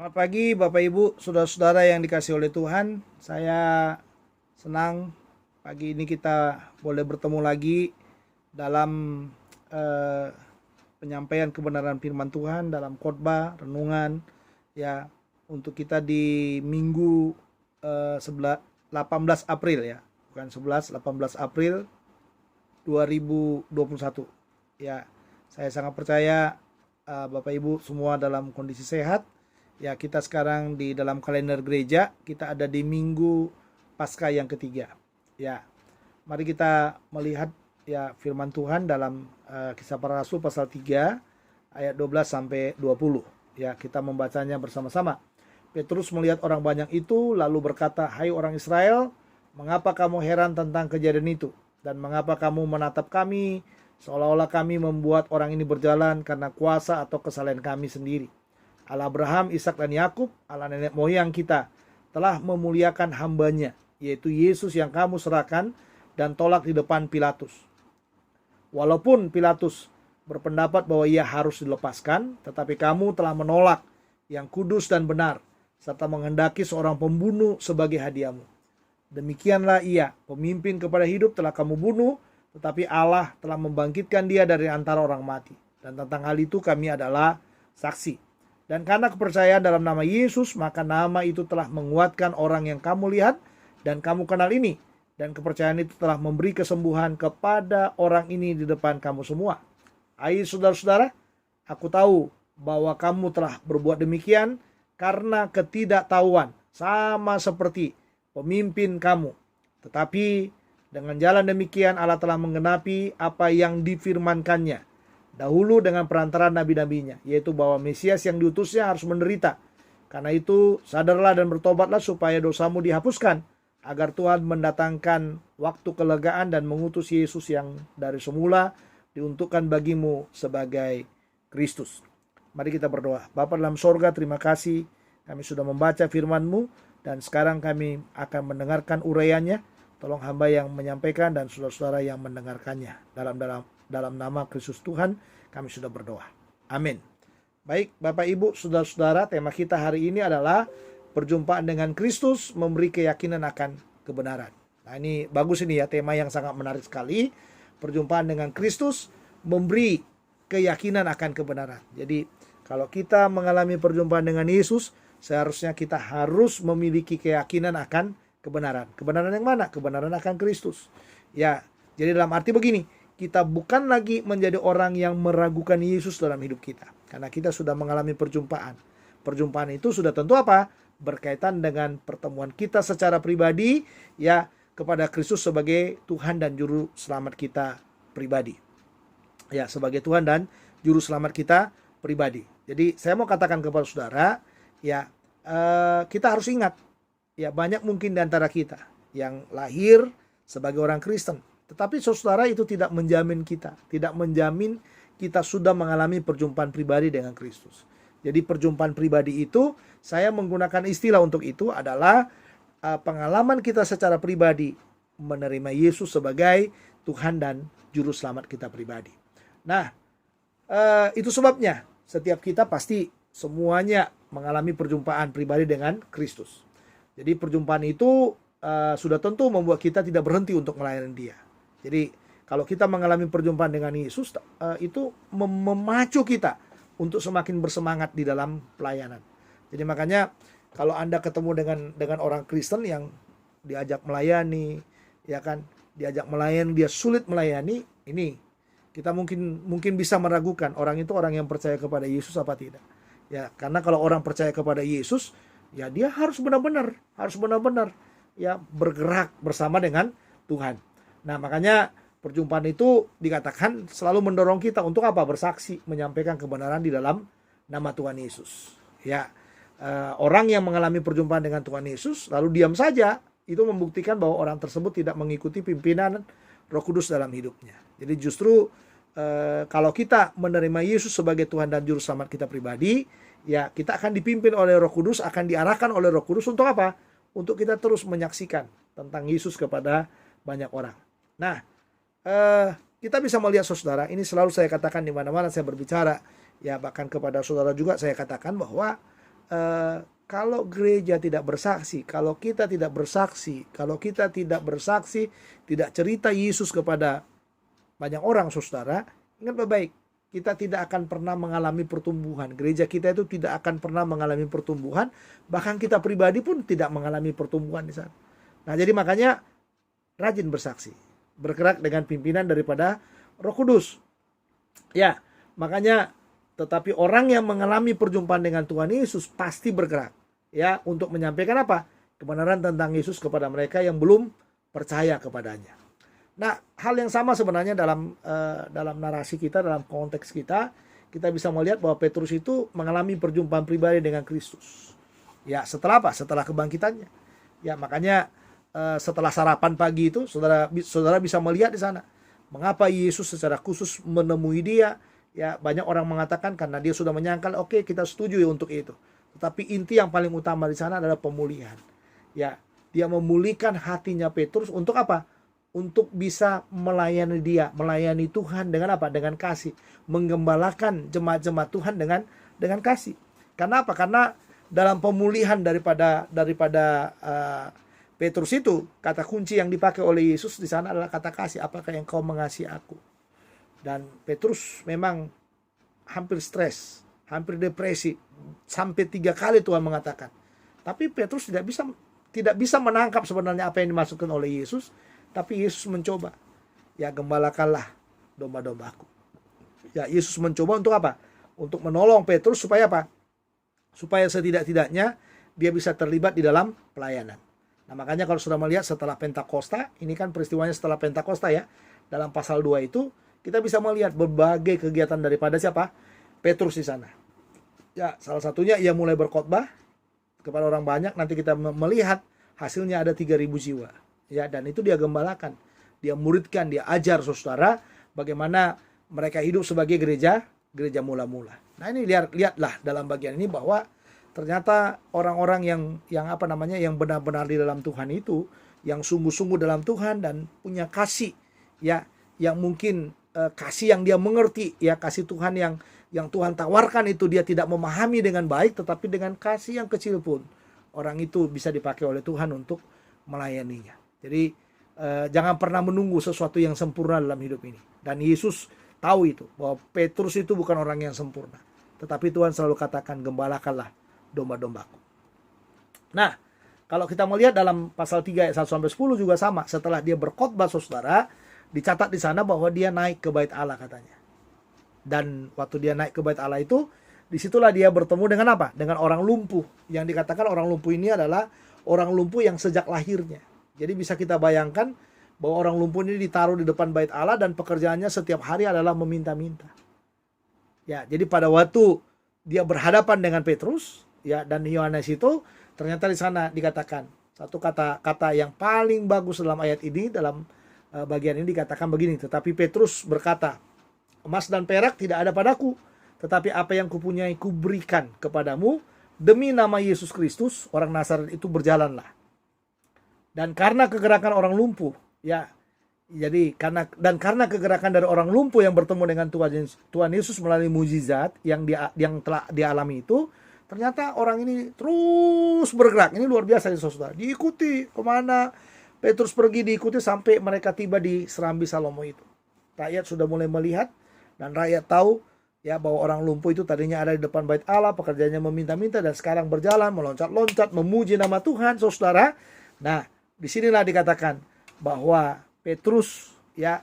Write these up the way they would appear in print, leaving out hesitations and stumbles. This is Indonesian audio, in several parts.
Selamat pagi Bapak Ibu, saudara-saudara yang dikasihi oleh Tuhan. Saya senang pagi ini kita boleh bertemu lagi dalam eh, penyampaian kebenaran firman Tuhan dalam khotbah, renungan ya untuk kita di Minggu 18 April ya. Bukan 11, 18 April 2021. Ya, saya sangat percaya Bapak Ibu semua dalam kondisi sehat. Ya, kita sekarang di dalam kalender gereja, kita ada di Minggu Paskah yang ketiga. Ya, mari kita melihat ya firman Tuhan dalam Kisah Para Rasul pasal 3 ayat 12 sampai 20. Ya, kita membacanya bersama-sama. Petrus melihat orang banyak itu lalu berkata, "Hai orang Israel, mengapa kamu heran tentang kejadian itu? Dan mengapa kamu menatap kami seolah-olah kami membuat orang ini berjalan karena kuasa atau kesalahan kami sendiri? Allah Abraham, Ishak dan Yakub, Allah nenek moyang kita, telah memuliakan hambanya, yaitu Yesus yang kamu serahkan dan tolak di depan Pilatus. Walaupun Pilatus berpendapat bahwa ia harus dilepaskan, tetapi kamu telah menolak yang kudus dan benar, serta menghendaki seorang pembunuh sebagai hadiahmu. Demikianlah ia, pemimpin kepada hidup telah kamu bunuh, tetapi Allah telah membangkitkan dia dari antara orang mati. Dan tentang hal itu kami adalah saksi. Dan karena kepercayaan dalam nama Yesus, maka nama itu telah menguatkan orang yang kamu lihat dan kamu kenal ini. Dan kepercayaan itu telah memberi kesembuhan kepada orang ini di depan kamu semua. Hai saudara-saudara, aku tahu bahwa kamu telah berbuat demikian karena ketidaktahuan, sama seperti pemimpin kamu. Tetapi dengan jalan demikian Allah telah menggenapi apa yang difirmankannya dahulu dengan perantaraan nabi-nabinya, yaitu bahwa Mesias yang diutusnya harus menderita. Karena itu sadarlah dan bertobatlah supaya dosamu dihapuskan, agar Tuhan mendatangkan waktu kelegaan dan mengutus Yesus yang dari semula diuntukkan bagimu sebagai Kristus." Mari kita berdoa. Bapa dalam sorga, terima kasih kami sudah membaca firman-Mu dan sekarang kami akan mendengarkan uraiannya. Tolong hamba yang menyampaikan dan saudara-saudara yang mendengarkannya. Dalam nama Kristus Tuhan kami sudah berdoa. Amin. Baik Bapak Ibu saudara-saudara, tema kita hari ini adalah perjumpaan dengan Kristus memberi keyakinan akan kebenaran. Nah ini bagus ini ya, tema yang sangat menarik sekali. Perjumpaan dengan Kristus memberi keyakinan akan kebenaran. Jadi kalau kita mengalami perjumpaan dengan Yesus, seharusnya kita harus memiliki keyakinan akan kebenaran. Kebenaran yang mana? Kebenaran akan Kristus. Ya, jadi dalam arti begini, kita bukan lagi menjadi orang yang meragukan Yesus dalam hidup kita. Karena kita sudah mengalami perjumpaan. Perjumpaan itu sudah tentu apa? Berkaitan dengan pertemuan kita secara pribadi ya kepada Kristus sebagai Tuhan dan Juru Selamat kita pribadi. Ya, sebagai Tuhan dan Juru Selamat kita pribadi. Jadi saya mau katakan kepada saudara, ya kita harus ingat, ya banyak mungkin di antara kita yang lahir sebagai orang Kristen. Tetapi saudara itu tidak menjamin kita. Tidak menjamin kita sudah mengalami perjumpaan pribadi dengan Kristus. Jadi perjumpaan pribadi itu, saya menggunakan istilah untuk itu adalah pengalaman kita secara pribadi menerima Yesus sebagai Tuhan dan Juru Selamat kita pribadi. Nah, itu sebabnya setiap kita pasti semuanya mengalami perjumpaan pribadi dengan Kristus. Jadi perjumpaan itu sudah tentu membuat kita tidak berhenti untuk melayani Dia. Jadi kalau kita mengalami perjumpaan dengan Yesus, itu memacu kita untuk semakin bersemangat di dalam pelayanan. Jadi makanya kalau Anda ketemu dengan orang Kristen yang diajak melayani, ya kan, diajak melayani dia sulit melayani, ini kita mungkin bisa meragukan orang itu orang yang percaya kepada Yesus apa tidak. Ya, karena kalau orang percaya kepada Yesus, ya dia harus benar-benar ya bergerak bersama dengan Tuhan. Nah, makanya perjumpaan itu dikatakan selalu mendorong kita untuk apa? Bersaksi, menyampaikan kebenaran di dalam nama Tuhan Yesus. Ya, orang yang mengalami perjumpaan dengan Tuhan Yesus lalu diam saja, itu membuktikan bahwa orang tersebut tidak mengikuti pimpinan Roh Kudus dalam hidupnya. Jadi justru kalau kita menerima Yesus sebagai Tuhan dan Juru Selamat kita pribadi, ya kita akan dipimpin oleh Roh Kudus, akan diarahkan oleh Roh Kudus untuk apa? Untuk kita terus menyaksikan tentang Yesus kepada banyak orang. Nah, kita bisa melihat saudara, ini selalu saya katakan di mana-mana saya berbicara, ya bahkan kepada saudara juga saya katakan bahwa kalau gereja tidak bersaksi, kalau kita tidak bersaksi, tidak cerita Yesus kepada banyak orang, saudara, ingat baik-baik, kita tidak akan pernah mengalami pertumbuhan. Gereja kita itu tidak akan pernah mengalami pertumbuhan, bahkan kita pribadi pun tidak mengalami pertumbuhan di sana. Nah, jadi makanya rajin bersaksi, bergerak dengan pimpinan daripada Roh Kudus. Ya, makanya tetapi orang yang mengalami perjumpaan dengan Tuhan Yesus pasti bergerak, ya, untuk menyampaikan apa? Kebenaran tentang Yesus kepada mereka yang belum percaya kepadanya. Nah, hal yang sama sebenarnya dalam narasi kita, dalam konteks kita bisa melihat bahwa Petrus itu mengalami perjumpaan pribadi dengan Kristus. Ya, setelah apa? Setelah kebangkitannya. Ya, makanya setelah sarapan pagi itu, saudara bisa melihat di sana mengapa Yesus secara khusus menemui dia. Ya, banyak orang mengatakan karena dia sudah menyangkal, oke, kita setuju ya untuk itu. Tetapi inti yang paling utama di sana adalah pemulihan. Ya, dia memulihkan hatinya Petrus untuk apa? Untuk bisa melayani dia, melayani Tuhan dengan apa? Dengan kasih, menggembalakan jemaat-jemaat Tuhan dengan kasih. Karena apa? Karena dalam pemulihan daripada Petrus itu, kata kunci yang dipakai oleh Yesus di sana adalah kata kasih. Apakah engkau mengasihi aku? Dan Petrus memang hampir stres, hampir depresi, sampai 3 kali Tuhan mengatakan. Tapi Petrus tidak bisa menangkap sebenarnya apa yang dimaksudkan oleh Yesus. Tapi Yesus mencoba, ya, gembalakanlah domba-dombaku. Ya, Yesus mencoba untuk apa? Untuk menolong Petrus supaya apa? Supaya setidak-tidaknya dia bisa terlibat di dalam pelayanan. Nah, makanya kalau sudah melihat setelah Pentakosta, ini kan peristiwanya setelah Pentakosta ya, dalam pasal 2 itu, kita bisa melihat berbagai kegiatan daripada siapa? Petrus di sana. Ya, salah satunya ia mulai berkhotbah kepada orang banyak. Nanti kita melihat hasilnya ada 3.000 jiwa. Ya, dan itu dia gembalakan, dia muridkan, dia ajar saudara bagaimana mereka hidup sebagai gereja mula-mula. Nah, ini lihatlah dalam bagian ini bahwa ternyata orang-orang yang benar-benar di dalam Tuhan itu, yang sungguh-sungguh dalam Tuhan dan punya kasih, ya, yang mungkin kasih yang dia mengerti, ya, kasih Tuhan yang Tuhan tawarkan itu dia tidak memahami dengan baik, tetapi dengan kasih yang kecil pun orang itu bisa dipakai oleh Tuhan untuk melayaninya. Jadi jangan pernah menunggu sesuatu yang sempurna dalam hidup ini. Dan Yesus tahu itu, bahwa Petrus itu bukan orang yang sempurna, tetapi Tuhan selalu katakan, gembalakanlah domba-dombaku. Nah, kalau kita melihat dalam pasal 3 ayat 1-10 juga sama. Setelah dia berkhotbah, saudara, dicatat di sana bahwa dia naik ke bait Allah katanya. Dan waktu dia naik ke bait Allah itu, disitulah dia bertemu dengan apa? Dengan orang lumpuh. Yang dikatakan orang lumpuh ini adalah orang lumpuh yang sejak lahirnya. Jadi bisa kita bayangkan bahwa orang lumpuh ini ditaruh di depan bait Allah dan pekerjaannya setiap hari adalah meminta-minta. Ya, jadi pada waktu dia berhadapan dengan Petrus, ya, dan Yohanes itu, ternyata di sana dikatakan satu kata yang paling bagus dalam ayat ini, dalam bagian ini dikatakan begini, tetapi Petrus berkata, emas dan perak tidak ada padaku, tetapi apa yang kupunyai kuberikan kepadamu, demi nama Yesus Kristus, orang Nazaret itu berjalanlah. Dan karena kegerakan orang lumpuh, ya, jadi karena kegerakan dari orang lumpuh yang bertemu dengan Tuhan Yesus melalui mujizat yang telah dialami itu, ternyata orang ini terus bergerak. Ini luar biasa ya saudara. Diikuti kemana Petrus pergi, diikuti sampai mereka tiba di Serambi Salomo itu. Rakyat sudah mulai melihat dan rakyat tahu, ya, bahwa orang lumpuh itu tadinya ada di depan bait Allah, pekerjaannya meminta-minta, dan sekarang berjalan, meloncat-loncat, memuji nama Tuhan, saudara. Nah, disinilah dikatakan bahwa Petrus, ya,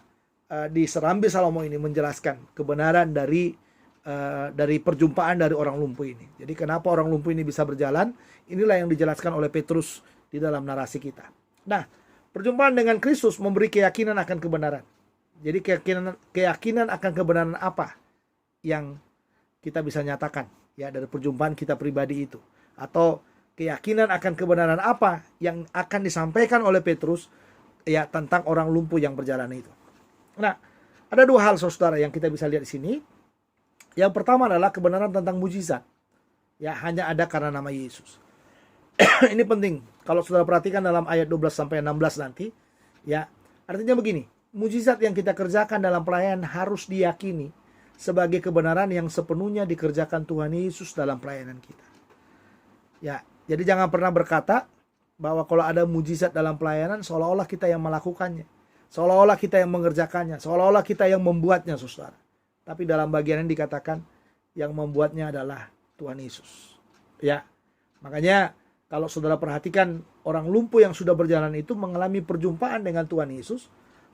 di Serambi Salomo ini menjelaskan kebenaran dari perjumpaan dari orang lumpuh ini. Jadi kenapa orang lumpuh ini bisa berjalan? Inilah yang dijelaskan oleh Petrus di dalam narasi kita. Nah, perjumpaan dengan Kristus memberi keyakinan akan kebenaran. Jadi keyakinan akan kebenaran apa yang kita bisa nyatakan, ya, dari perjumpaan kita pribadi itu, atau keyakinan akan kebenaran apa yang akan disampaikan oleh Petrus, ya, tentang orang lumpuh yang berjalan itu. Nah, ada 2 hal saudara yang kita bisa lihat di sini. Yang pertama adalah kebenaran tentang mujizat, ya, hanya ada karena nama Yesus. Ini penting. Kalau saudara perhatikan dalam ayat 12-16 nanti, ya, artinya begini, mujizat yang kita kerjakan dalam pelayanan harus diyakini sebagai kebenaran yang sepenuhnya dikerjakan Tuhan Yesus dalam pelayanan kita. Ya, jadi jangan pernah berkata bahwa kalau ada mujizat dalam pelayanan seolah-olah kita yang melakukannya. Seolah-olah kita yang mengerjakannya, seolah-olah kita yang membuatnya, saudara. Tapi dalam bagian ini dikatakan yang membuatnya adalah Tuhan Yesus. Ya, makanya kalau saudara perhatikan orang lumpuh yang sudah berjalan itu mengalami perjumpaan dengan Tuhan Yesus,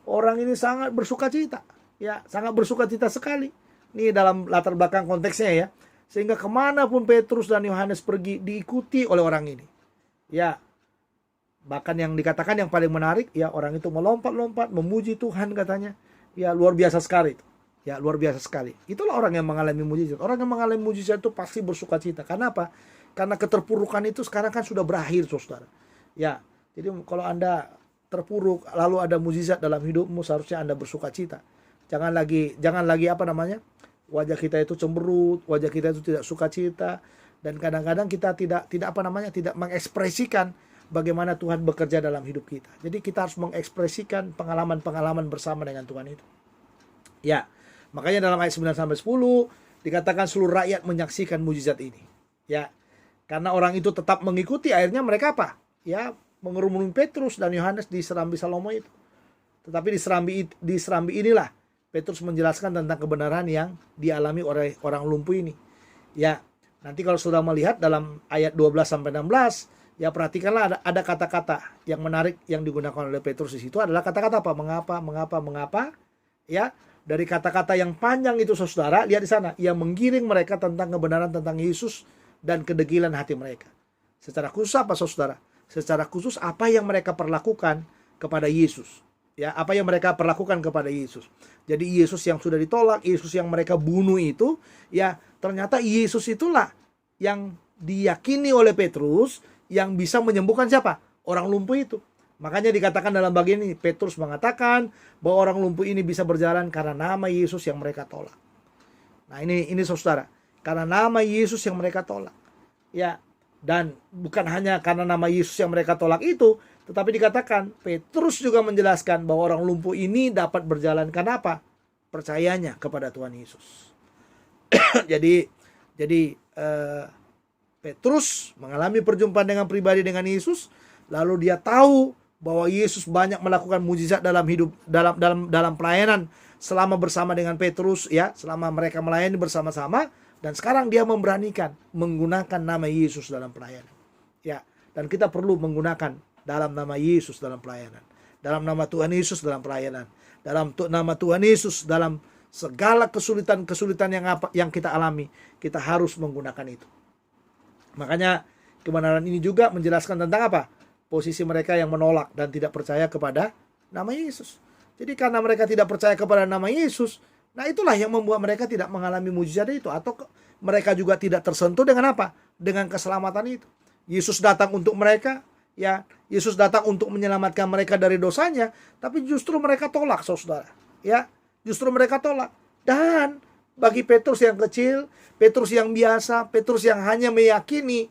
orang ini sangat bersukacita. Ya, sangat bersukacita sekali. Ini dalam latar belakang konteksnya ya. Sehingga kemanapun Petrus dan Yohanes pergi diikuti oleh orang ini. Ya, bahkan yang dikatakan yang paling menarik, ya orang itu melompat-lompat, memuji Tuhan katanya. Ya luar biasa sekali itu. Ya luar biasa sekali. Itulah orang yang mengalami mujizat. Orang yang mengalami mujizat itu pasti bersukacita. Karena apa? Karena keterpurukan itu sekarang kan sudah berakhir, saudara. Ya, jadi kalau Anda terpuruk lalu ada mujizat dalam hidupmu, seharusnya Anda bersukacita. Jangan lagi apa namanya? Wajah kita itu cemberut, wajah kita itu tidak sukacita, dan kadang-kadang kita tidak mengekspresikan bagaimana Tuhan bekerja dalam hidup kita. Jadi kita harus mengekspresikan pengalaman-pengalaman bersama dengan Tuhan itu. Ya, makanya dalam ayat 9 sampai 10 dikatakan seluruh rakyat menyaksikan mujizat ini. Ya, karena orang itu tetap mengikuti, akhirnya mereka apa? Ya, mengerumuni Petrus dan Yohanes di serambi Salomo itu. Tetapi di serambi inilah Petrus menjelaskan tentang kebenaran yang dialami oleh orang lumpuh ini. Ya, nanti kalau sudah melihat dalam ayat 12 sampai 16, ya perhatikanlah ada kata-kata yang menarik yang digunakan oleh Petrus di situ adalah kata-kata apa? Mengapa? Ya, dari kata-kata yang panjang itu saudara, lihat di sana, ia menggiring mereka tentang kebenaran tentang Yesus dan kedegilan hati mereka. Secara khusus apa saudara? Secara khusus apa yang mereka perlakukan kepada Yesus. Ya, apa yang mereka perlakukan kepada Yesus. Jadi Yesus yang sudah ditolak, Yesus yang mereka bunuh itu, ya ternyata Yesus itulah yang diyakini oleh Petrus yang bisa menyembuhkan siapa? Orang lumpuh itu. Makanya dikatakan dalam bagian ini, Petrus mengatakan bahwa orang lumpuh ini bisa berjalan karena nama Yesus yang mereka tolak. Nah ini saudara, karena nama Yesus yang mereka tolak. Ya, dan bukan hanya karena nama Yesus yang mereka tolak itu, tetapi dikatakan Petrus juga menjelaskan bahwa orang lumpuh ini dapat berjalan karena apa? Percayanya kepada Tuhan Yesus. Jadi Petrus mengalami perjumpaan dengan pribadi dengan Yesus, lalu dia tahu bahwa Yesus banyak melakukan mujizat dalam hidup dalam pelayanan selama bersama dengan Petrus, ya, selama mereka melayani bersama-sama, dan sekarang dia memberanikan menggunakan nama Yesus dalam pelayanan. Ya, dan kita perlu menggunakan dalam nama Yesus dalam pelayanan, dalam nama Tuhan Yesus dalam pelayanan, dalam nama Tuhan Yesus dalam segala kesulitan yang kita alami, kita harus menggunakan itu. Makanya kebenaran ini juga menjelaskan tentang apa? Posisi mereka yang menolak dan tidak percaya kepada nama Yesus. Jadi karena mereka tidak percaya kepada nama Yesus, nah itulah yang membuat mereka tidak mengalami mujizat itu, atau mereka juga tidak tersentuh dengan apa? Dengan keselamatan itu. Yesus datang untuk mereka, ya, Yesus datang untuk menyelamatkan mereka dari dosanya, tapi justru mereka tolak, saudara. Ya, justru mereka tolak. Dan bagi Petrus yang kecil, Petrus yang biasa, Petrus yang hanya meyakini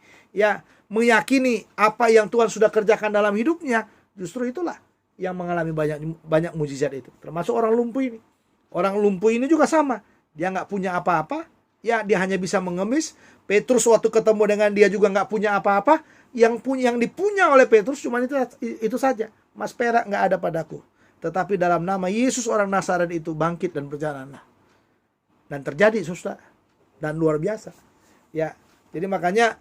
apa yang Tuhan sudah kerjakan dalam hidupnya, justru itulah yang mengalami banyak mujizat itu. Termasuk orang lumpuh ini. Orang lumpuh ini juga sama. Dia nggak punya apa-apa, ya dia hanya bisa mengemis. Petrus waktu ketemu dengan dia juga nggak punya apa-apa. Yang dipunya oleh Petrus cuma itu saja. Mas perak nggak ada padaku. Tetapi dalam nama Yesus orang Nazaret itu bangkit dan berjalanlah. Dan terjadi, saudara. Dan luar biasa. Ya, jadi makanya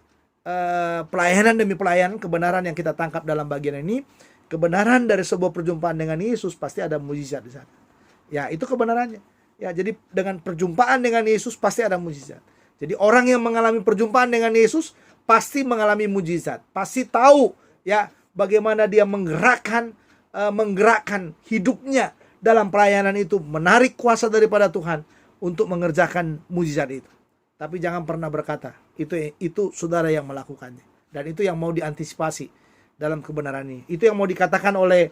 pelayanan demi pelayanan, kebenaran yang kita tangkap dalam bagian ini, kebenaran dari sebuah perjumpaan dengan Yesus pasti ada mujizat di sana. Ya, itu kebenarannya. Ya, jadi dengan perjumpaan dengan Yesus pasti ada mujizat. Jadi orang yang mengalami perjumpaan dengan Yesus pasti mengalami mujizat. Pasti tahu ya bagaimana dia menggerakkan hidupnya dalam pelayanan itu, menarik kuasa daripada Tuhan untuk mengerjakan mujizat itu. Tapi jangan pernah berkata itu saudara yang melakukannya, dan itu yang mau diantisipasi dalam kebenaran ini. Itu yang mau dikatakan oleh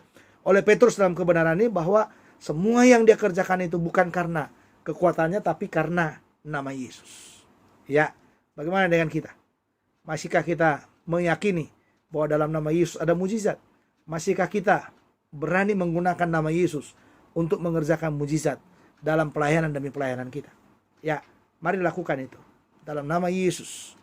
Petrus dalam kebenaran ini, bahwa semua yang dia kerjakan itu bukan karena kekuatannya, tapi karena nama Yesus. Ya, bagaimana dengan kita? Masihkah kita meyakini bahwa dalam nama Yesus ada mujizat? Masihkah kita berani menggunakan nama Yesus untuk mengerjakan mujizat dalam pelayanan demi pelayanan kita? Ya, mari lakukan itu dalam nama Yesus.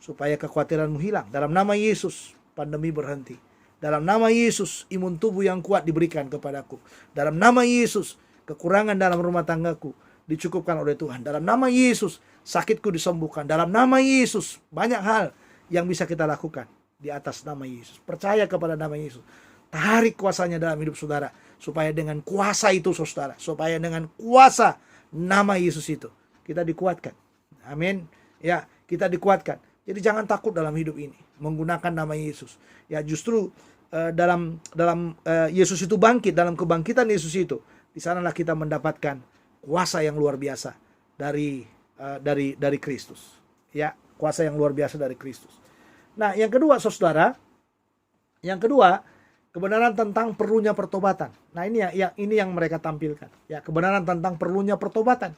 supaya kekhawatiranmu hilang. Dalam nama Yesus, pandemi berhenti. Dalam nama Yesus, imun tubuh yang kuat diberikan kepadaku. Dalam nama Yesus, kekurangan dalam rumah tanggaku dicukupkan oleh Tuhan. Dalam nama Yesus, sakitku disembuhkan. Dalam nama Yesus, banyak hal yang bisa kita lakukan di atas nama Yesus. Percaya kepada nama Yesus. Tarik kuasanya dalam hidup saudara. Supaya dengan kuasa itu saudara, supaya dengan kuasa nama Yesus itu, kita dikuatkan. Amin. Ya, kita dikuatkan. Jadi jangan takut dalam hidup ini menggunakan nama Yesus. Ya, justru dalam Yesus itu bangkit, dalam kebangkitan Yesus itu, di sanalah kita mendapatkan kuasa yang luar biasa dari Kristus. Ya, kuasa yang luar biasa dari Kristus. Nah, yang kedua saudara, kebenaran tentang perlunya pertobatan. Nah, ini yang mereka tampilkan. Ya, kebenaran tentang perlunya pertobatan.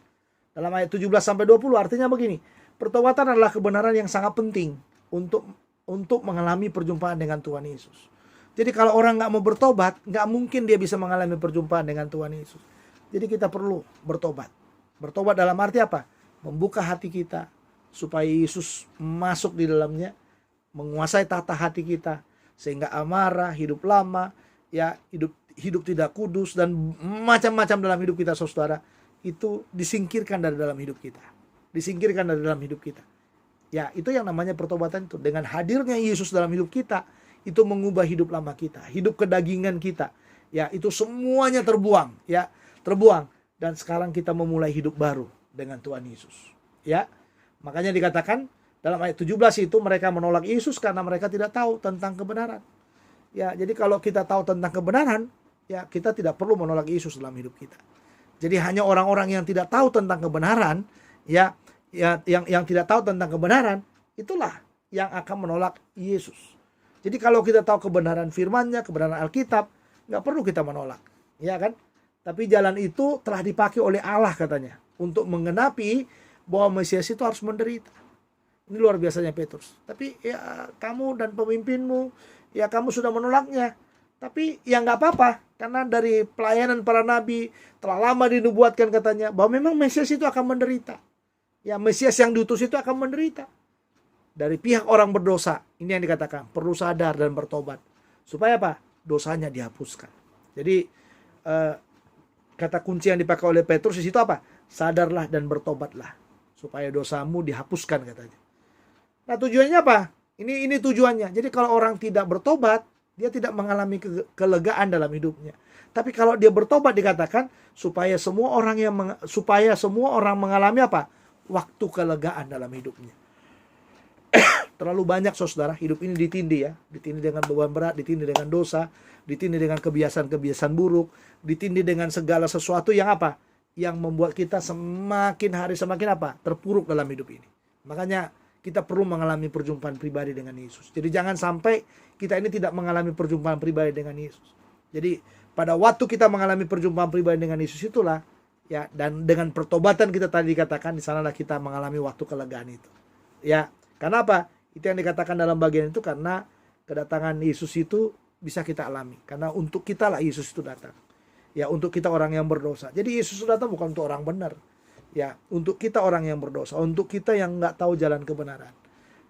Dalam ayat 17 sampai 20 artinya begini. Pertobatan adalah kebenaran yang sangat penting untuk mengalami perjumpaan dengan Tuhan Yesus. Jadi kalau orang nggak mau bertobat, nggak mungkin dia bisa mengalami perjumpaan dengan Tuhan Yesus. Jadi kita perlu bertobat. Bertobat dalam arti apa? Membuka hati kita supaya Yesus masuk di dalamnya, menguasai tata hati kita, sehingga amarah, hidup lama, ya hidup tidak kudus dan macam-macam dalam hidup kita saudara, itu disingkirkan dari dalam hidup kita. Disingkirkan dari dalam hidup kita. Ya, itu yang namanya pertobatan itu. Dengan hadirnya Yesus dalam hidup kita, itu mengubah hidup lama kita, hidup kedagingan kita. Ya, itu semuanya terbuang, ya, terbuang, dan sekarang kita memulai hidup baru dengan Tuhan Yesus. Ya. Makanya dikatakan dalam ayat 17 itu mereka menolak Yesus karena mereka tidak tahu tentang kebenaran. Ya, jadi kalau kita tahu tentang kebenaran, ya kita tidak perlu menolak Yesus dalam hidup kita. Jadi hanya orang-orang yang tidak tahu tentang kebenaran, ya yang tidak tahu tentang kebenaran, itulah yang akan menolak Yesus. Jadi kalau kita tahu kebenaran firman-Nya, kebenaran Alkitab, nggak perlu kita menolak, ya kan? Tapi jalan itu telah dipakai oleh Allah katanya untuk menggenapi bahwa Mesias itu harus menderita. Ini luar biasanya Petrus. Tapi ya kamu dan pemimpinmu, ya kamu sudah menolaknya. Tapi ya nggak apa-apa, karena dari pelayanan para nabi telah lama dinubuatkan katanya bahwa memang Mesias itu akan menderita. Ya, Mesias yang diutus itu akan menderita. Dari pihak orang berdosa, ini yang dikatakan, perlu sadar dan bertobat. Supaya apa? Dosanya dihapuskan. Jadi, kata kunci yang dipakai oleh Petrus di situ apa? Sadarlah dan bertobatlah. Supaya dosamu dihapuskan katanya. Nah, tujuannya apa? Ini tujuannya. Jadi kalau orang tidak bertobat, dia tidak mengalami kelegaan dalam hidupnya. Tapi kalau dia bertobat dikatakan, supaya semua orang mengalami apa? Waktu kelegaan dalam hidupnya. Terlalu banyak saudara, hidup ini ditindih ya. Ditindih dengan beban berat, ditindih dengan dosa, ditindih dengan kebiasaan-kebiasaan buruk, ditindih dengan segala sesuatu yang apa? Yang membuat kita semakin hari semakin apa? Terpuruk dalam hidup ini. Makanya kita perlu mengalami perjumpaan pribadi dengan Yesus. Jadi jangan sampai kita ini tidak mengalami perjumpaan pribadi dengan Yesus. Jadi pada waktu kita mengalami perjumpaan pribadi dengan Yesus itulah, ya, dan dengan pertobatan kita tadi dikatakan, di sanalah kita mengalami waktu kelegaan itu. Ya, karena apa? Itu yang dikatakan dalam bagian itu, karena kedatangan Yesus itu bisa kita alami. Karena untuk kita lah Yesus itu datang. Ya, untuk kita orang yang berdosa. Jadi Yesus itu datang bukan untuk orang benar. Ya, untuk kita orang yang berdosa, untuk kita yang nggak tahu jalan kebenaran.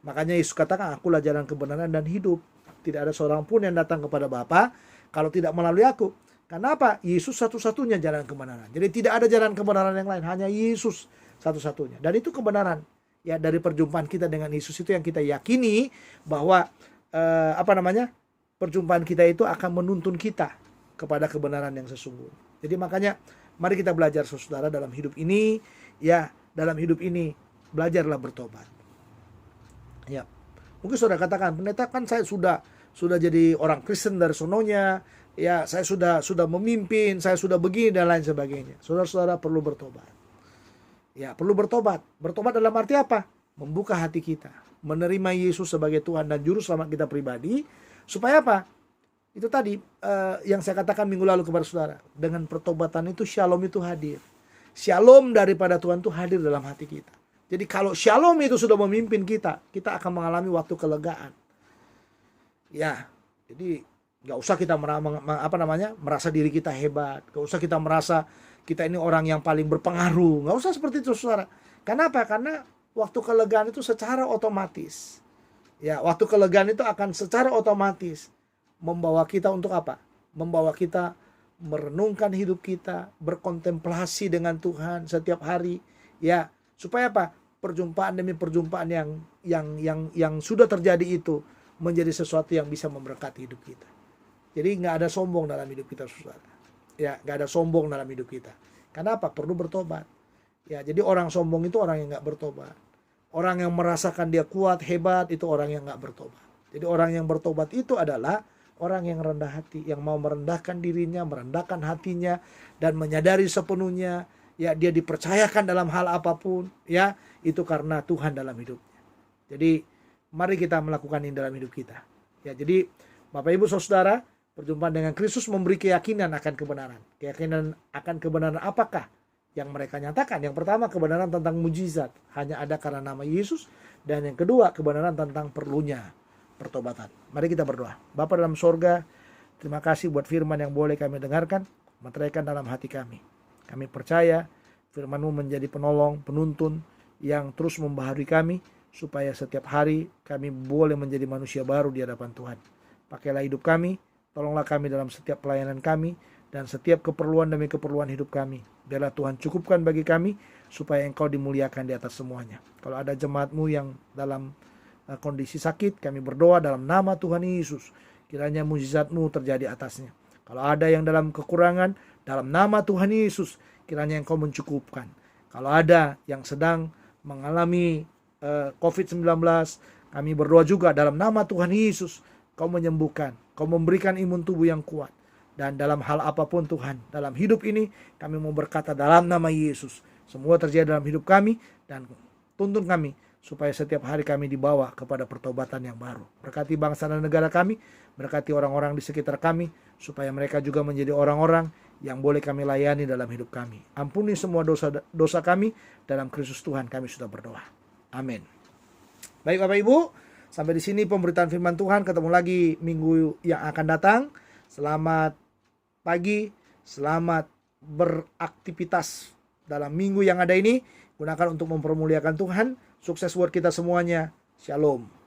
Makanya Yesus katakan, akulah jalan kebenaran dan hidup. Tidak ada seorang pun yang datang kepada Bapa kalau tidak melalui aku. Karena apa? Yesus satu-satunya jalan kebenaran. Jadi tidak ada jalan kebenaran yang lain, hanya Yesus satu-satunya. Dan itu kebenaran. Ya, dari perjumpaan kita dengan Yesus itu yang kita yakini bahwa perjumpaan kita itu akan menuntun kita kepada kebenaran yang sesungguhnya. Jadi makanya mari kita belajar saudara dalam hidup ini, ya, dalam hidup ini belajarlah bertobat. Ya. Mungkin saudara katakan, pendeta kan saya sudah jadi orang Kristen dari sononya, ya, saya sudah memimpin, saya sudah begini dan lain sebagainya. Saudara-saudara perlu bertobat. Ya, perlu bertobat. Bertobat dalam arti apa? Membuka hati kita, menerima Yesus sebagai Tuhan dan Juru Selamat kita pribadi, supaya apa? Itu tadi yang saya katakan minggu lalu kepada saudara. Dengan pertobatan itu shalom itu hadir. Shalom daripada Tuhan itu hadir dalam hati kita. Jadi kalau shalom itu sudah memimpin kita, kita akan mengalami waktu kelegaan. Ya, jadi nggak usah kita merasa diri kita hebat. Nggak usah kita merasa kita ini orang yang paling berpengaruh. Nggak usah seperti itu saudara. Karena apa? Karena waktu kelegaan itu secara otomatis. Ya, waktu kelegaan itu akan secara otomatis membawa kita untuk apa? Membawa kita merenungkan hidup kita, berkontemplasi dengan Tuhan setiap hari, ya, supaya apa? Perjumpaan demi perjumpaan yang sudah terjadi itu menjadi sesuatu yang bisa memberkati hidup kita. Jadi nggak ada sombong dalam hidup kita, saudara. Ya, nggak ada sombong dalam hidup kita. Kenapa? Perlu bertobat. Ya, jadi orang sombong itu orang yang nggak bertobat. Orang yang merasakan dia kuat, hebat, itu orang yang nggak bertobat. Jadi orang yang bertobat itu adalah orang yang rendah hati, yang mau merendahkan dirinya, merendahkan hatinya, dan menyadari sepenuhnya, ya, dia dipercayakan dalam hal apapun, ya, itu karena Tuhan dalam hidupnya. Jadi mari kita melakukan ini dalam hidup kita. Ya, jadi Bapak Ibu Saudara, perjumpaan dengan Kristus memberi keyakinan akan kebenaran. Keyakinan akan kebenaran apakah yang mereka nyatakan? Yang pertama, kebenaran tentang mujizat hanya ada karena nama Yesus, dan yang kedua, kebenaran tentang perlunya pertobatan. Mari kita berdoa. Bapa dalam sorga, terima kasih buat firman yang boleh kami dengarkan, meteraikan dalam hati kami. Kami percaya firman-Mu menjadi penolong, penuntun yang terus membaharui kami, supaya setiap hari kami boleh menjadi manusia baru di hadapan Tuhan. Pakailah hidup kami, tolonglah kami dalam setiap pelayanan kami, dan setiap keperluan demi keperluan hidup kami. Biarlah Tuhan cukupkan bagi kami, supaya Engkau dimuliakan di atas semuanya. Kalau ada jemaat-Mu yang dalam kondisi sakit, kami berdoa dalam nama Tuhan Yesus, kiranya mujizat-Mu terjadi atasnya. Kalau ada yang dalam kekurangan, dalam nama Tuhan Yesus, kiranya Engkau mencukupkan. Kalau ada yang sedang mengalami COVID-19, kami berdoa juga dalam nama Tuhan Yesus, Kau menyembuhkan, Kau memberikan imun tubuh yang kuat. Dan dalam hal apapun Tuhan, dalam hidup ini kami mau berkata dalam nama Yesus, semua terjadi dalam hidup kami, dan tuntun kami supaya setiap hari kami dibawa kepada pertobatan yang baru. Berkati bangsa dan negara kami, berkati orang-orang di sekitar kami, supaya mereka juga menjadi orang-orang yang boleh kami layani dalam hidup kami. Ampuni semua dosa kami, dalam Kristus Tuhan kami sudah berdoa. Amin. Baik Bapak Ibu, sampai di sini pemberitaan firman Tuhan. Ketemu lagi minggu yang akan datang. Selamat pagi, selamat beraktivitas dalam minggu yang ada ini. Gunakan untuk mempermuliakan Tuhan. Sukses buat kita semuanya. Shalom.